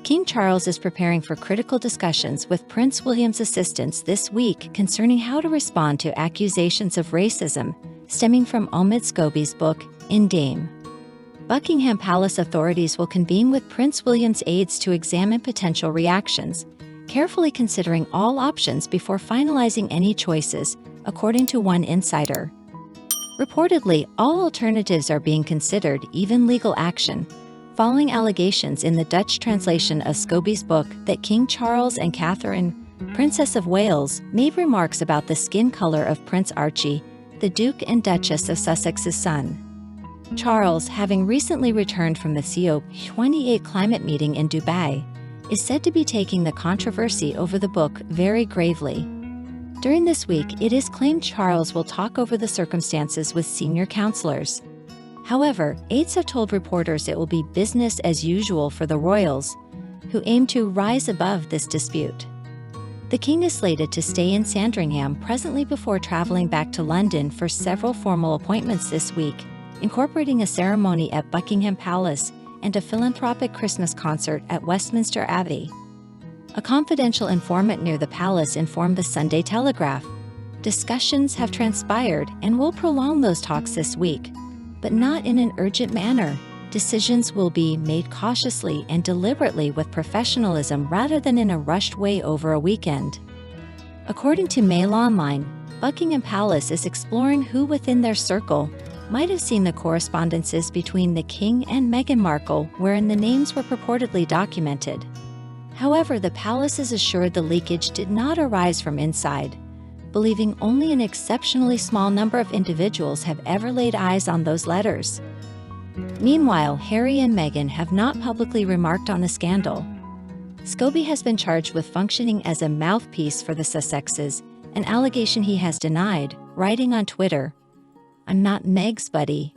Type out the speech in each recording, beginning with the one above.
King Charles is preparing for critical discussions with Prince William's assistants this week concerning how to respond to accusations of racism stemming from Omid Scobie's book, In Dame. Buckingham Palace authorities will convene with Prince William's aides to examine potential reactions, carefully considering all options before finalizing any choices, according to one insider. Reportedly, all alternatives are being considered, even legal action, following allegations in the Dutch translation of Scobie's book that King Charles and Catherine, Princess of Wales, made remarks about the skin color of Prince Archie, the Duke and Duchess of Sussex's son. Charles, having recently returned from the COP28 climate meeting in Dubai, is said to be taking the controversy over the book very gravely. During this week, it is claimed Charles will talk over the circumstances with senior counselors. However, aides have told reporters it will be business as usual for the royals, who aim to rise above this dispute. The king is slated to stay in Sandringham presently before traveling back to London for several formal appointments this week, incorporating a ceremony at Buckingham Palace and a philanthropic Christmas concert at Westminster Abbey. A confidential informant near the palace informed the Sunday Telegraph. Discussions have transpired and will prolong those talks this week, but not in an urgent manner. Decisions will be made cautiously and deliberately with professionalism rather than in a rushed way over a weekend. According to Mail Online, Buckingham Palace is exploring who within their circle might have seen the correspondences between the King and Meghan Markle wherein the names were purportedly documented. However, the palace is assured the leakage did not arise from inside, believing only an exceptionally small number of individuals have ever laid eyes on those letters. Meanwhile, Harry and Meghan have not publicly remarked on the scandal. Scobie has been charged with functioning as a mouthpiece for the Sussexes, an allegation he has denied, writing on Twitter, "I'm not Meg's buddy."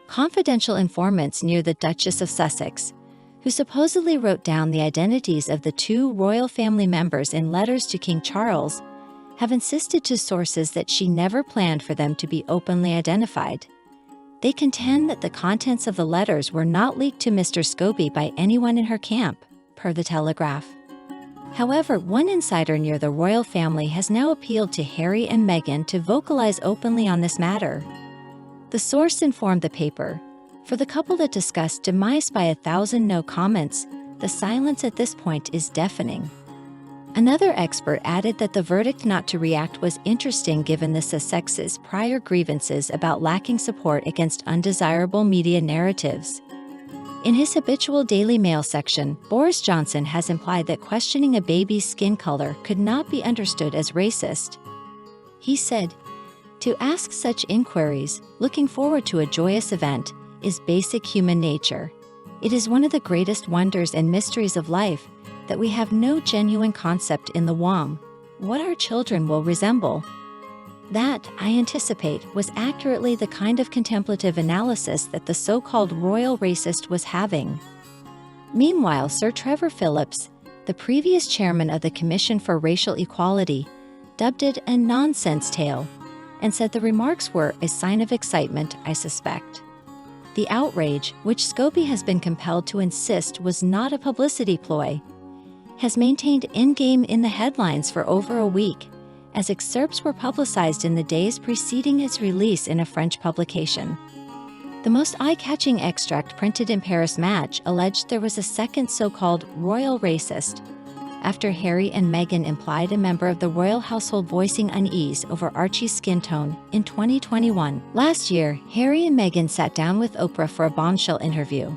Confidential informants near the Duchess of Sussex, who supposedly wrote down the identities of the two royal family members in letters to King Charles, have insisted to sources that she never planned for them to be openly identified. They contend that the contents of the letters were not leaked to Mr. Scobie by anyone in her camp, per the Telegraph. However, one insider near the royal family has now appealed to Harry and Meghan to vocalize openly on this matter. The source informed the paper, "For the couple that discussed demise by 1,000 no comments, the silence at this point is deafening." Another expert added that the verdict not to react was interesting given the Sussexes' prior grievances about lacking support against undesirable media narratives. In his habitual Daily Mail section, Boris Johnson has implied that questioning a baby's skin color could not be understood as racist. He said, "To ask such inquiries, looking forward to a joyous event, is basic human nature. It is one of the greatest wonders and mysteries of life that we have no genuine concept in the womb, what our children will resemble." That, I anticipate, was accurately the kind of contemplative analysis that the so-called royal racist was having. Meanwhile, Sir Trevor Phillips, the previous chairman of the Commission for Racial Equality, dubbed it a nonsense tale, and said the remarks were a sign of excitement, I suspect. The outrage, which Scobie has been compelled to insist was not a publicity ploy, has maintained in-game in the headlines for over a week, as excerpts were publicized in the days preceding its release in a French publication. The most eye-catching extract printed in Paris Match alleged there was a second so-called royal racist, after Harry and Meghan implied a member of the royal household voicing unease over Archie's skin tone in 2021. Last year, Harry and Meghan sat down with Oprah for a bombshell interview.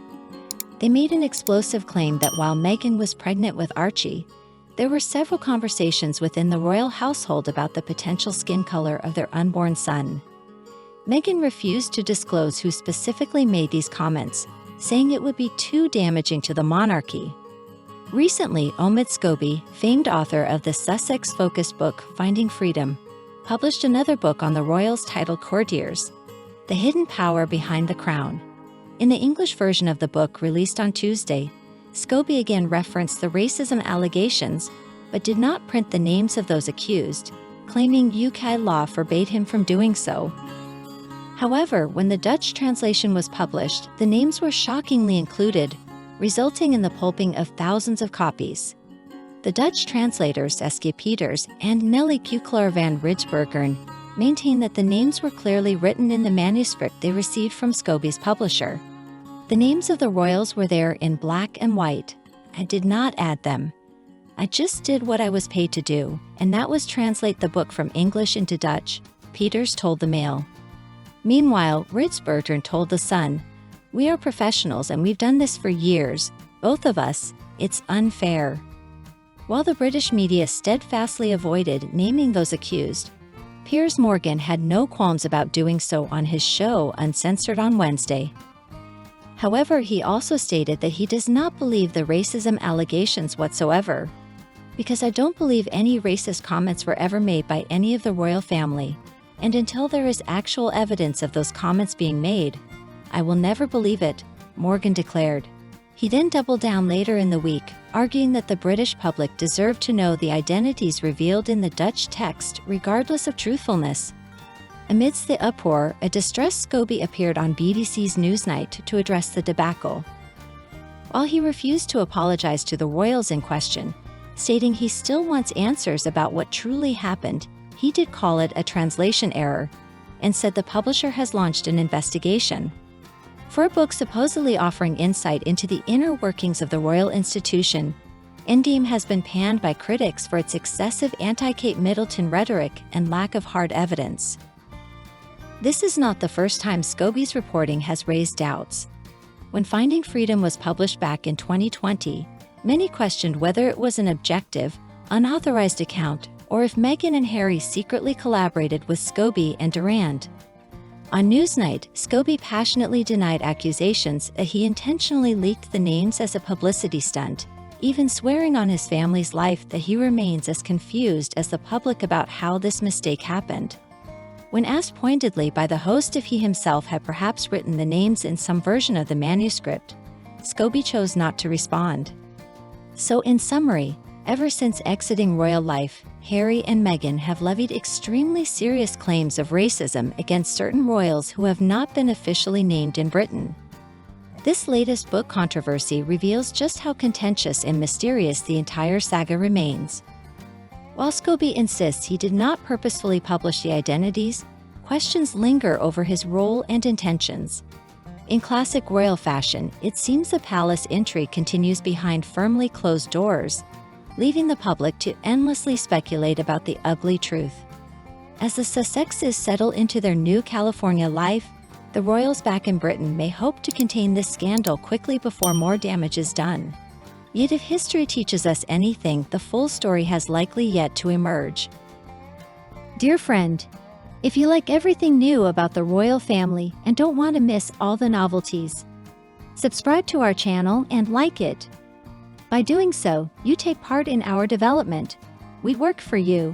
They made an explosive claim that while Meghan was pregnant with Archie, there were several conversations within the royal household about the potential skin color of their unborn son. Meghan refused to disclose who specifically made these comments, saying it would be too damaging to the monarchy. Recently, Omid Scobie, famed author of the Sussex-focused book Finding Freedom, published another book on the royals titled Courtiers: The Hidden Power Behind the Crown. In the English version of the book released on Tuesday, Scobie again referenced the racism allegations, but did not print the names of those accused, claiming UK law forbade him from doing so. However, when the Dutch translation was published, the names were shockingly included, resulting in the pulping of thousands of copies. The Dutch translators Eske Peters and Nelly Kukler van Ritsbergern maintain that the names were clearly written in the manuscript they received from Scobie's publisher. The names of the royals were there in black and white. I did not add them. I just did what I was paid to do, and that was translate the book from English into Dutch, Peters told the Mail. Meanwhile, Ritsbergern told The Sun, "We are professionals and we've done this for years, both of us. It's unfair." While the British media steadfastly avoided naming those accused, Piers Morgan had no qualms about doing so on his show Uncensored on Wednesday. However, he also stated that he does not believe the racism allegations whatsoever. "Because I don't believe any racist comments were ever made by any of the royal family, and until there is actual evidence of those comments being made, I will never believe it," Morgan declared. He then doubled down later in the week, arguing that the British public deserved to know the identities revealed in the Dutch text regardless of truthfulness. Amidst the uproar, a distressed Scobie appeared on BBC's Newsnight to address the debacle. While he refused to apologize to the royals in question, stating he still wants answers about what truly happened, he did call it a translation error, and said the publisher has launched an investigation. For a book supposedly offering insight into the inner workings of the royal institution, Endgame has been panned by critics for its excessive anti-Kate Middleton rhetoric and lack of hard evidence. This is not the first time Scobie's reporting has raised doubts. When Finding Freedom was published back in 2020, many questioned whether it was an objective, unauthorized account, or if Meghan and Harry secretly collaborated with Scobie and Durand. On Newsnight, Scobie passionately denied accusations that he intentionally leaked the names as a publicity stunt, even swearing on his family's life that he remains as confused as the public about how this mistake happened. When asked pointedly by the host if he himself had perhaps written the names in some version of the manuscript, Scobie chose not to respond. So in summary, ever since exiting royal life, Harry and Meghan have levied extremely serious claims of racism against certain royals who have not been officially named in Britain. This latest book controversy reveals just how contentious and mysterious the entire saga remains. While Scobie insists he did not purposefully publish the identities, questions linger over his role and intentions. In classic royal fashion, it seems the palace intrigue continues behind firmly closed doors, leaving the public to endlessly speculate about the ugly truth. As the Sussexes settle into their new California life, the royals back in Britain may hope to contain this scandal quickly before more damage is done. Yet if history teaches us anything, the full story has likely yet to emerge. Dear friend, if you like everything new about the royal family and don't want to miss all the novelties, subscribe to our channel and like it. By doing so, you take part in our development. We work for you.